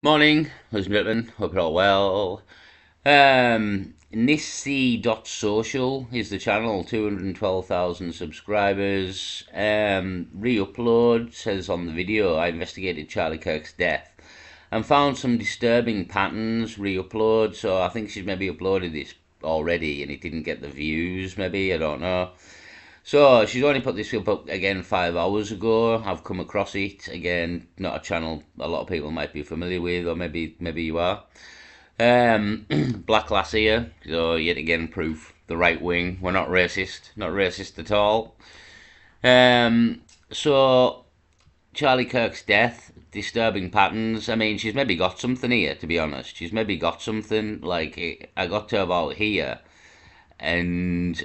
Morning, ladies and gentlemen. Hope you're all well. Social is the channel, 212,000 subscribers. Re-upload says on the video, I investigated Charlie Kirk's death and found some disturbing patterns. Re-upload, so I think she's maybe uploaded this already and it didn't get the views, maybe, I don't know. So she's only put this up again 5 hours ago. I've come across it again. Not a channel a lot of people might be familiar with, or maybe you are. Black lass here. So yet again, proof the right wing. We're not racist at all. So Charlie Kirk's death, disturbing patterns. I mean, she's maybe got something here. To be honest, she's maybe got something. Like I got to about here, and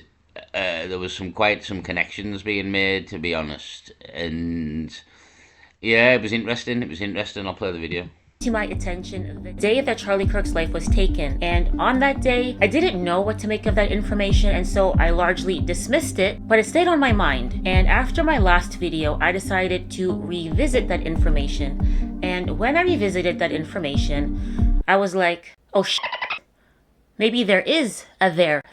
there was some connections being made, to be honest, and yeah, it was interesting. I'll play the video. To my attention the day that Charlie Kirk's life was taken, and on that day I didn't know what to make of that information, and so I largely dismissed it, but it stayed on my mind. And after my last video, I decided to revisit that information, and when I revisited that information, I was like, oh shit, maybe there is a there.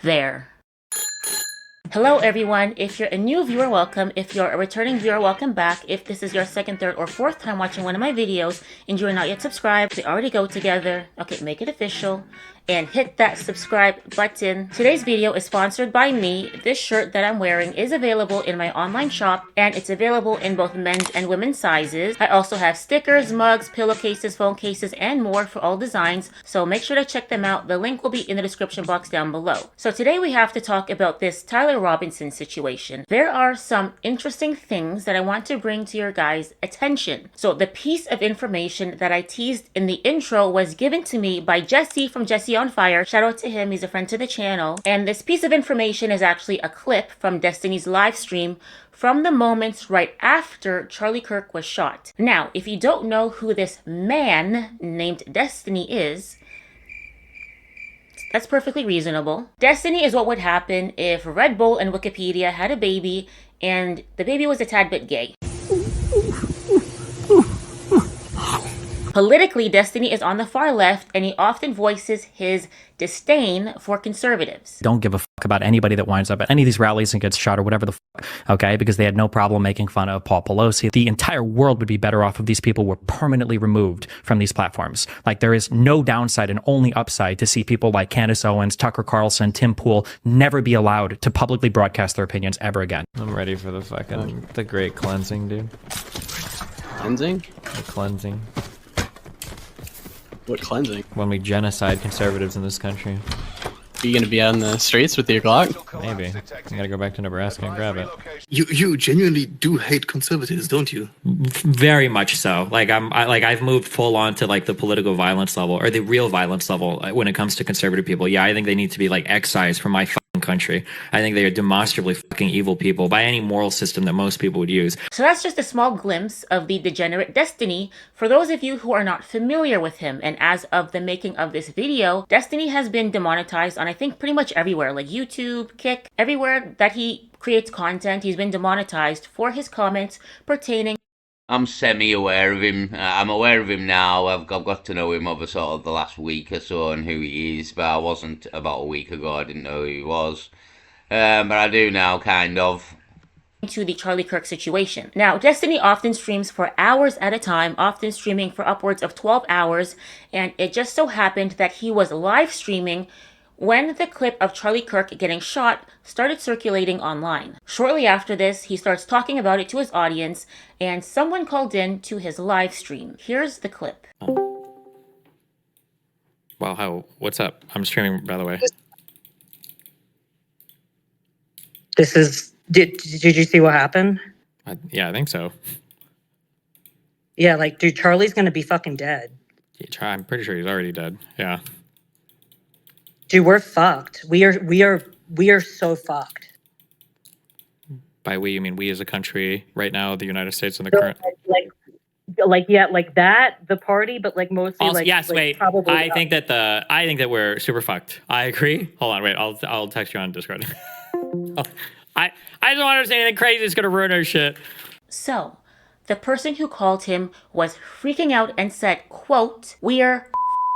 Hello everyone, if you're a new viewer, welcome. If you're a returning viewer, welcome back. If this is your second, third, or fourth time watching one of my videos and you're not yet subscribed, they already go together. Okay, make it official and hit that subscribe button. Today's video is sponsored by me. This shirt that I'm wearing is available in my online shop, and it's available in both men's and women's sizes. I also have stickers, mugs, pillowcases, phone cases, and more for all designs, so make sure to check them out. The link will be in the description box down below. So today we have to talk about this Tyler Robinson situation. There are some interesting things that I want to bring to your guys' attention. So the piece of information that I teased in the intro was given to me by Jesse from Jesse on Fire. Shout out to him, he's a friend to the channel. And this piece of information is actually a clip from Destiny's live stream from the moments right after Charlie Kirk was shot. Now, if you don't know who this man named Destiny is, that's perfectly reasonable. Destiny is what would happen if Red Bull and Wikipedia had a baby and the baby was a tad bit gay. Politically, Destiny is on the far left, and he often voices his disdain for conservatives. Don't give a fuck about anybody that winds up at any of these rallies and gets shot or whatever the fuck, okay? Because they had no problem making fun of Paul Pelosi. The entire world would be better off if these people were permanently removed from these platforms. Like, there is no downside and only upside to see people like Candace Owens, Tucker Carlson, Tim Pool never be allowed to publicly broadcast their opinions ever again. I'm ready for the great cleansing, dude. Cleansing? The cleansing. What cleansing? When we genocide conservatives in this country. Are you gonna be out in the streets with your Glock? Maybe. I gotta go back to Nebraska and grab it. You genuinely do hate conservatives, don't you? Very much so. Like I've moved full on to like the political violence level, or the real violence level, when it comes to conservative people. Yeah, I think they need to be like excised from my fucking country. I think they are demonstrably fucking evil people by any moral system that most people would use. So that's just a small glimpse of the degenerate Destiny for those of you who are not familiar with him. And as of the making of this video, Destiny has been demonetized on I think pretty much everywhere, like YouTube, Kick, everywhere that he creates content, he's been demonetized for his comments pertaining. I'm semi-aware of him. I'm aware of him now. I've got to know him over sort of the last week or so and who he is, but I wasn't about a week ago. I didn't know who he was. But I do now, kind of. To the Charlie Kirk situation. Now, Destiny often streams for hours at a time, often streaming for upwards of 12 hours, and it just so happened that he was live streaming when the clip of Charlie Kirk getting shot started circulating online. Shortly after this, he starts talking about it to his audience, and someone called in to his live stream. Here's the clip. Wow, what's up? I'm streaming, by the way. This is, did you see what happened? Yeah, I think so. Yeah, like, dude, Charlie's gonna be fucking dead. Yeah, I'm pretty sure he's already dead. Yeah. Dude, we're fucked. We are so fucked. By we, you mean we as a country right now, the United States and the current. Like that, the party, but like mostly Also, like. yes, like wait. probably I think that we're super fucked. I agree. Hold on, wait. I'll text you on Discord. I just don't want to say anything crazy that's gonna ruin our shit. So, the person who called him was freaking out and said, quote, "We're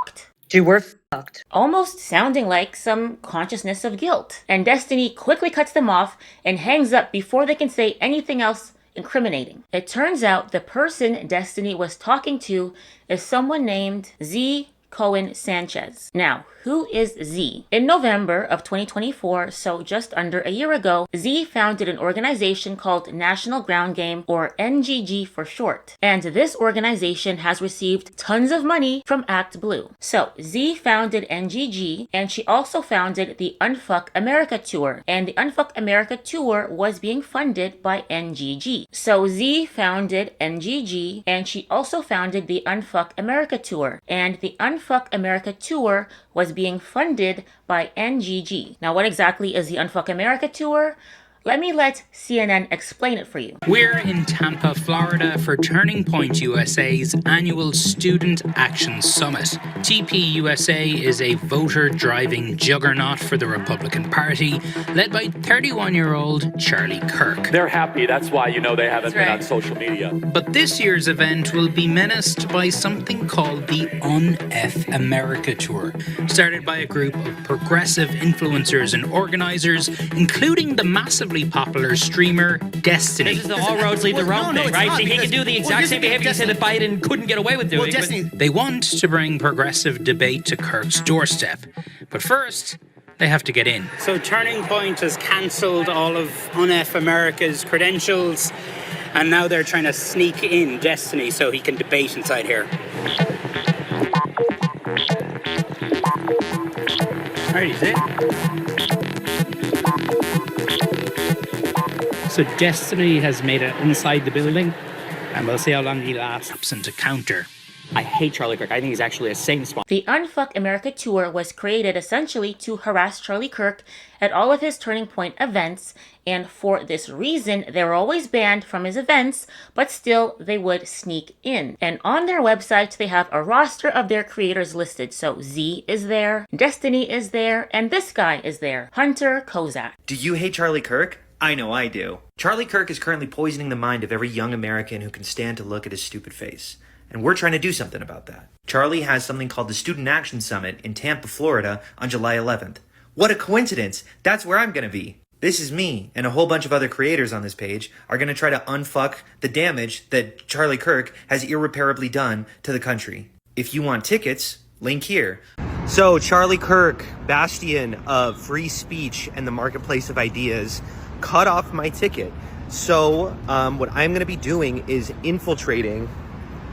f***ed." Dude, we're fucked. Almost sounding like some consciousness of guilt. And Destiny quickly cuts them off and hangs up before they can say anything else incriminating. It turns out the person Destiny was talking to is someone named Z Cohen Sanchez. Now, who is Z? In November of 2024, so just under a year ago, Z founded an organization called National Ground Game, or NGG for short. And this organization has received tons of money from Act Blue. So, Z founded NGG, and she also founded the Unfuck America Tour. And the Unfuck America Tour was being funded by NGG. So, Z founded NGG, and she also founded the Unfuck America Tour. And the Unfuck America Tour was being funded by NGG. Now, what exactly is the Unfuck America Tour? Let me let CNN explain it for you. We're in Tampa, Florida for Turning Point USA's annual Student Action Summit. TPUSA is a voter-driving juggernaut for the Republican Party, led by 31-year-old Charlie Kirk. They're happy. That's why you know they haven't been on social media. But this year's event will be menaced by something called the Un-F America Tour, started by a group of progressive influencers and organizers, including the massively popular streamer Destiny. This is the all roads lead to Rome thing, right? So he can do the exact same behavior he said that Biden couldn't get away with doing. They want to bring progressive debate to Kirk's doorstep. But first, they have to get in. So Turning Point has cancelled all of UNF America's credentials, and now they're trying to sneak in Destiny so he can debate inside here. Alright, is it? So Destiny has made it inside the building, and we'll see how long he lasts. And to counter. I hate Charlie Kirk. I think he's actually a Satan spawn. The Unfuck America Tour was created essentially to harass Charlie Kirk at all of his Turning Point events, and for this reason, they were always banned from his events, but still they would sneak in. And on their website, they have a roster of their creators listed. So Z is there, Destiny is there, and this guy is there, Hunter Kozak. Do you hate Charlie Kirk? I know I do. Charlie Kirk is currently poisoning the mind of every young American who can stand to look at his stupid face. And we're trying to do something about that. Charlie has something called the Student Action Summit in Tampa, Florida on July 11th. What a coincidence! That's where I'm going to be. This is me, and a whole bunch of other creators on this page are going to try to unfuck the damage that Charlie Kirk has irreparably done to the country. If you want tickets, link here. So, Charlie Kirk, bastion of free speech and the marketplace of ideas, cut off my ticket. So what I'm going to be doing is infiltrating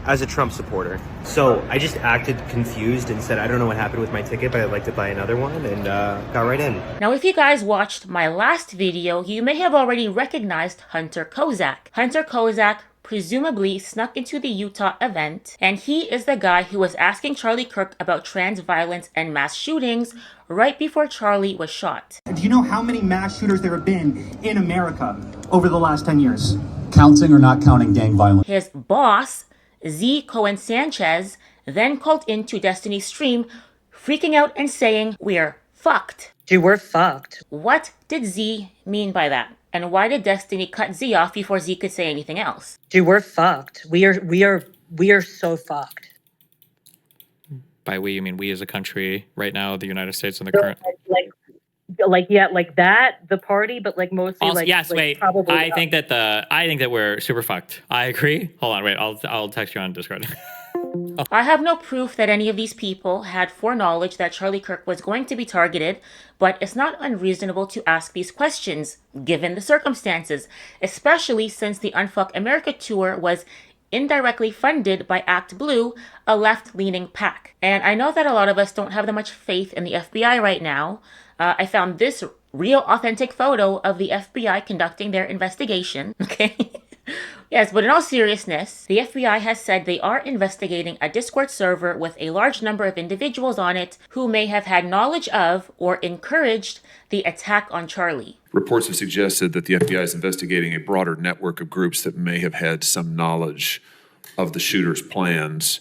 as a Trump supporter. So I just acted confused and said, I don't know what happened with my ticket, but I'd like to buy another one, and got right in. Now, if you guys watched my last video, you may have already recognized Hunter Kozak. Hunter Kozak presumably snuck into the Utah event, and he is the guy who was asking Charlie Kirk about trans violence and mass shootings right before Charlie was shot. Do you know how many mass shooters there have been in America over the last 10 years? Counting or not counting gang violence? His boss, Z Cohen Sanchez, then called into Destiny's stream, freaking out and saying, "We're fucked." Dude, we're fucked. What did Z mean by that? And why did Destiny cut Z off before Z could say anything else? Dude, we're fucked. We are so fucked. By we, you mean we as a country right now, the United States and the current. Like that, the party, but like mostly Also, like. yes, like wait. probably I think that we're super fucked. I agree. Hold on, wait. I'll text you on Discord. I have no proof that any of these people had foreknowledge that Charlie Kirk was going to be targeted, but it's not unreasonable to ask these questions, given the circumstances, especially since the Unfuck America Tour was indirectly funded by Act Blue, a left-leaning PAC. And I know that a lot of us don't have that much faith in the FBI right now. I found this real authentic photo of the FBI conducting their investigation, okay? Yes, but in all seriousness, the FBI has said they are investigating a Discord server with a large number of individuals on it who may have had knowledge of or encouraged the attack on Charlie. Reports have suggested that the FBI is investigating a broader network of groups that may have had some knowledge of the shooter's plans.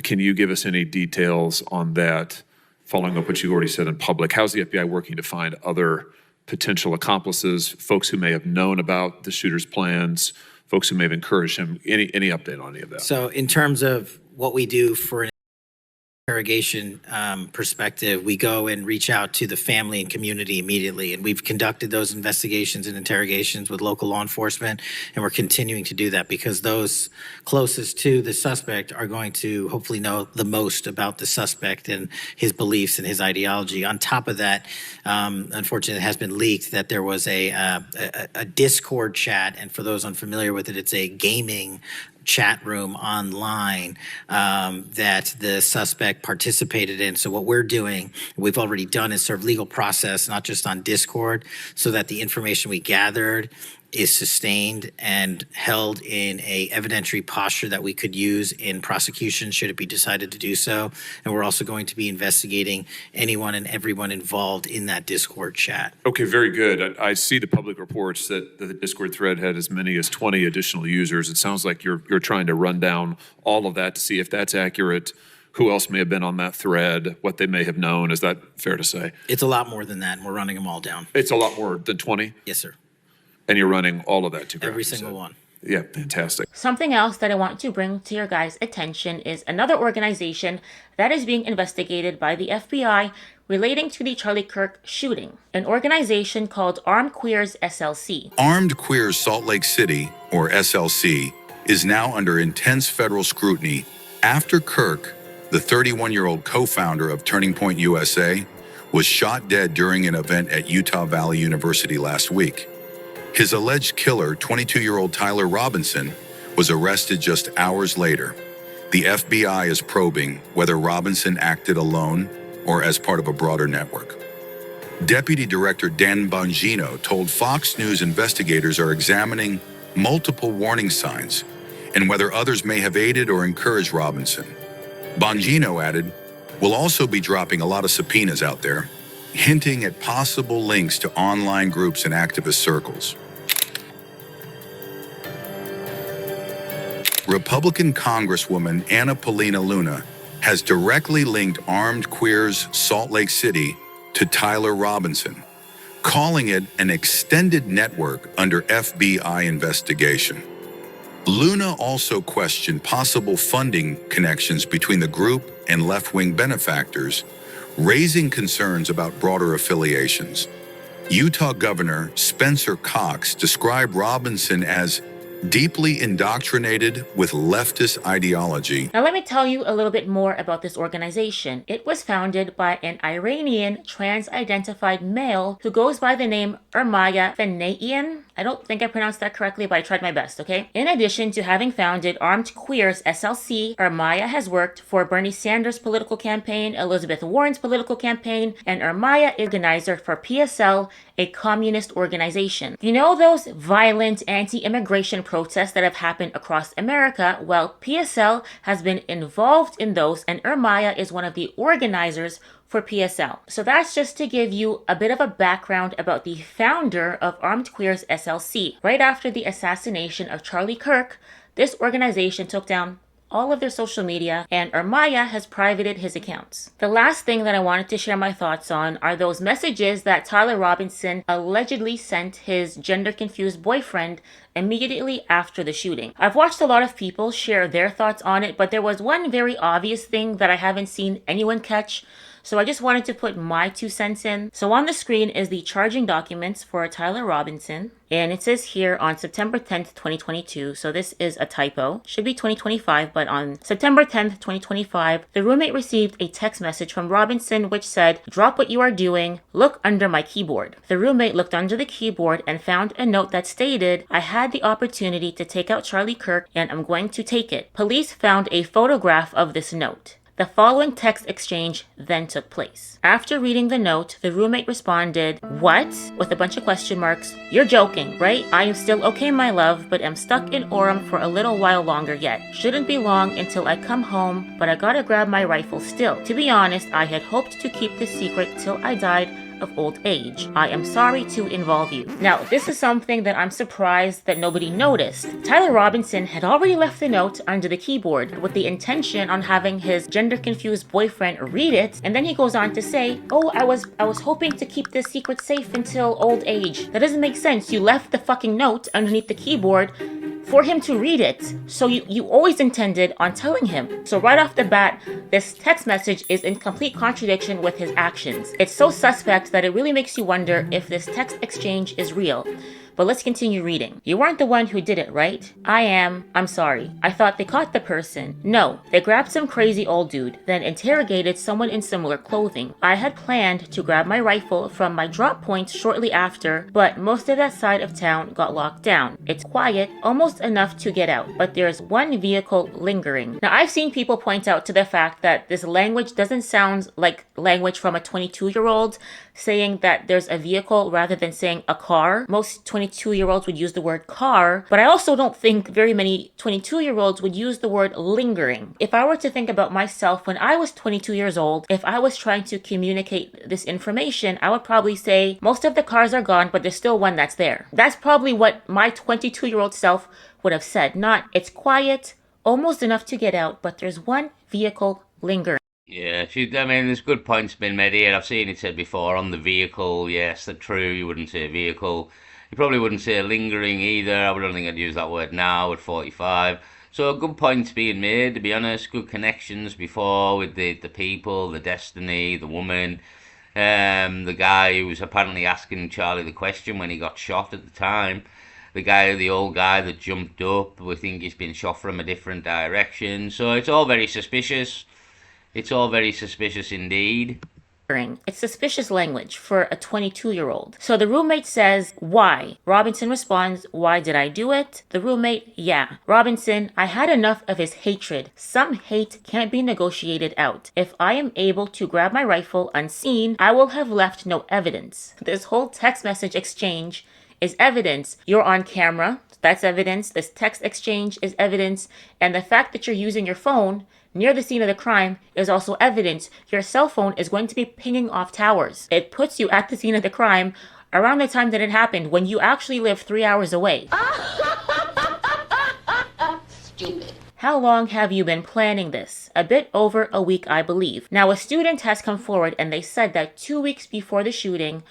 Can you give us any details on that, following up what you already said in public? How's the FBI working to find other potential accomplices, folks who may have known about the shooter's plans, folks who may have encouraged him. Any update on any of that? So in terms of what we do for an interrogation perspective, we go and reach out to the family and community immediately. And we've conducted those investigations and interrogations with local law enforcement. And we're continuing to do that because those closest to the suspect are going to hopefully know the most about the suspect and his beliefs and his ideology. On top of that, unfortunately, it has been leaked that there was a Discord chat. And for those unfamiliar with it, it's a gaming chat room online that the suspect participated in. So what we're doing, we've already done, is serve legal process, not just on Discord, so that the information we gathered is sustained and held in a evidentiary posture that we could use in prosecution should it be decided to do so. And we're also going to be investigating anyone and everyone involved in that Discord chat. Okay, very good. I see the public reports that the Discord thread had as many as 20 additional users. It sounds like you're trying to run down all of that to see if that's accurate, who else may have been on that thread, what they may have known. Is that fair to say? It's a lot more than that, and we're running them all down. It's a lot more than 20? Yes, sir. And you're running all of that to ground? Every single one. Yeah, fantastic. Something else that I want to bring to your guys' attention is another organization that is being investigated by the FBI relating to the Charlie Kirk shooting, an organization called Armed Queers SLC. Armed Queers Salt Lake City, or SLC, is now under intense federal scrutiny after Kirk, the 31-year-old co-founder of Turning Point USA, was shot dead during an event at Utah Valley University last week. His alleged killer, 22-year-old Tyler Robinson, was arrested just hours later. The FBI is probing whether Robinson acted alone or as part of a broader network. Deputy Director Dan Bongino told Fox News investigators are examining multiple warning signs and whether others may have aided or encouraged Robinson. Bongino added, "We'll also be dropping a lot of subpoenas out there, hinting at possible links to online groups and activist circles." Republican Congresswoman Anna Paulina Luna has directly linked Armed Queers Salt Lake City to Tyler Robinson, calling it an extended network under FBI investigation. Luna also questioned possible funding connections between the group and left-wing benefactors, raising concerns about broader affiliations. Utah Governor Spencer Cox described Robinson as deeply indoctrinated with leftist ideology. Now let me tell you a little bit more about this organization. It was founded by an Iranian trans-identified male who goes by the name Ermaya Fenaian. I don't think I pronounced that correctly, but I tried my best, okay? In addition to having founded Armed Queers SLC, Ermaya has worked for Bernie Sanders' political campaign, Elizabeth Warren's political campaign, and Ermaya is organizer for PSL, a communist organization. You know those violent anti-immigration protests that have happened across America? Well, PSL has been involved in those, and Ermaya is one of the organizers for PSL. So that's just to give you a bit of a background about the founder of Armed Queers SLC. Right after the assassination of Charlie Kirk, this organization took down all of their social media, and Ermaya has privated his accounts. The last thing that I wanted to share my thoughts on are those messages that Tyler Robinson allegedly sent his gender-confused boyfriend immediately after the shooting. I've watched a lot of people share their thoughts on it, but there was one very obvious thing that I haven't seen anyone catch, so I just wanted to put my 2 cents in. So on the screen is the charging documents for Tyler Robinson, and it says here on September 10th, 2022, so this is a typo, should be 2025, but on September 10th, 2025, the roommate received a text message from Robinson which said, "Drop what you are doing, look under my keyboard." The roommate looked under the keyboard and found a note that stated, "I had the opportunity to take out Charlie Kirk and I'm going to take it." Police found a photograph of this note. The following text exchange then took place. After reading the note, the roommate responded, "What?" with a bunch of question marks. "You're joking, right? I am still okay, my love, but am stuck in Orem for a little while longer yet. Shouldn't be long until I come home, but I gotta grab my rifle still. To be honest, I had hoped to keep this secret till I died of old age. I am sorry to involve you." Now, this is something that I'm surprised that nobody noticed. Tyler Robinson had already left the note under the keyboard with the intention on having his gender-confused boyfriend read it, and then he goes on to say, "Oh, I was hoping to keep this secret safe until old age." That doesn't make sense. You left the fucking note underneath the keyboard for him to read it. So you always intended on telling him. So right off the bat, this text message is in complete contradiction with his actions. It's so suspect that it really makes you wonder if this text exchange is real. But let's continue reading. You weren't the one who did it, right? I am. I'm sorry. I thought they caught the person. No, they grabbed some crazy old dude, then interrogated someone in similar clothing. I had planned to grab my rifle from my drop point shortly after, but most of that side of town got locked down. It's quiet, almost enough to get out, but there's one vehicle lingering. Now, I've seen people point out to the fact that this language doesn't sound like language from a 22-year-old, saying that there's a vehicle rather than saying a car. Most 22-year-olds would use the word car, but I also don't think very many 22-year-olds would use the word lingering. If I were to think about myself when I was 22 years old, if I was trying to communicate this information, I would probably say, most of the cars are gone, but there's still one that's there. That's probably what my 22-year-old self would have said, not, it's quiet, almost enough to get out, but there's one vehicle lingering. Yeah, I mean, there's good points been made here. I've seen it said before on the vehicle. Yes, they're true. You wouldn't say vehicle. You probably wouldn't say lingering either. I don't think I'd use that word now at 45. So good points being made, to be honest. Good connections before with the people, the destiny, the woman. The guy who was apparently asking Charlie the question when he got shot at the time. The old guy that jumped up. We think he's been shot from a different direction. So it's all very suspicious. It's all very suspicious indeed. It's suspicious language for a 22-year-old. So the roommate says, why? Robinson responds, why did I do it? The roommate, yeah. Robinson, I had enough of his hatred. Some hate can't be negotiated out. If I am able to grab my rifle unseen, I will have left no evidence. This whole text message exchange is evidence. You're on camera. That's evidence. This text exchange is evidence. And the fact that you're using your phone near the scene of the crime is also evidence. Your cell phone is going to be pinging off towers. It puts you at the scene of the crime around the time that it happened, when you actually live 3 hours away. Stupid. How long have you been planning this? A bit over a week, I believe. Now, a student has come forward and they said that 2 weeks before the shooting,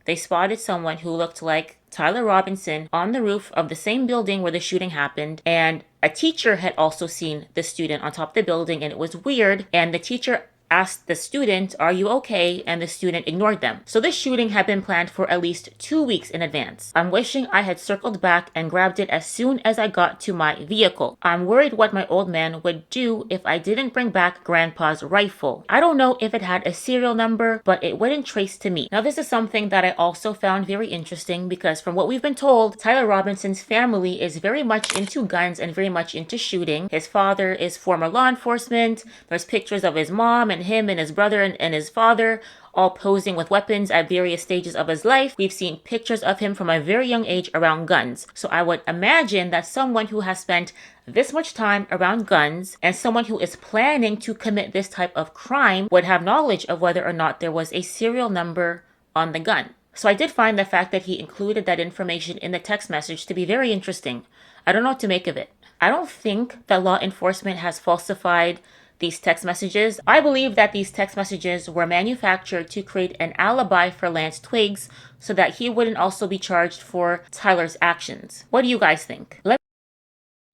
they spotted someone who looked like Tyler Robinson on the roof of the same building where the shooting happened, and a teacher had also seen the student on top of the building, and it was weird, and the teacher asked the student, are you okay? And the student ignored them. So this shooting had been planned for at least 2 weeks in advance. I'm wishing I had circled back and grabbed it as soon as I got to my vehicle. I'm worried what my old man would do if I didn't bring back Grandpa's rifle. I don't know if it had a serial number, but it wouldn't trace to me. Now this is something that I also found very interesting, because from what we've been told, Tyler Robinson's family is very much into guns and very much into shooting. His father is former law enforcement. There's pictures of his mom and him and his brother and his father all posing with weapons at various stages of his life. We've seen pictures of him from a very young age around guns. So I would imagine that someone who has spent this much time around guns and someone who is planning to commit this type of crime would have knowledge of whether or not there was a serial number on the gun. So I did find the fact that he included that information in the text message to be very interesting. I don't know what to make of it. I don't think that law enforcement has falsified these text messages. I believe that these text messages were manufactured to create an alibi for Lance Twiggs so that he wouldn't also be charged for Tyler's actions. What do you guys think?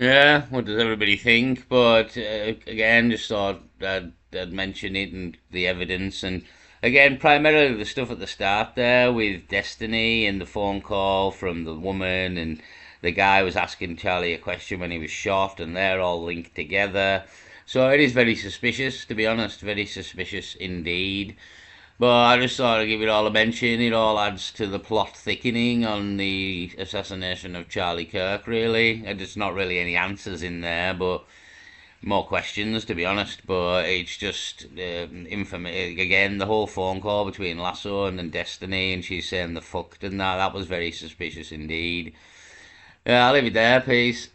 Yeah, what does everybody think? But again, just thought I'd mention it and the evidence. And again, primarily the stuff at the start there with Destiny and the phone call from the woman, and the guy was asking Charlie a question when he was shot, and they're all linked together. So it is very suspicious, to be honest, very suspicious indeed. But I just thought I'd give it all a mention. It all adds to the plot thickening on the assassination of Charlie Kirk, really. And there's not really any answers in there, but more questions, to be honest. But it's just again, the whole phone call between Lasso and Destiny, and she's saying the fucked and that was very suspicious indeed. Yeah, I'll leave it there, peace.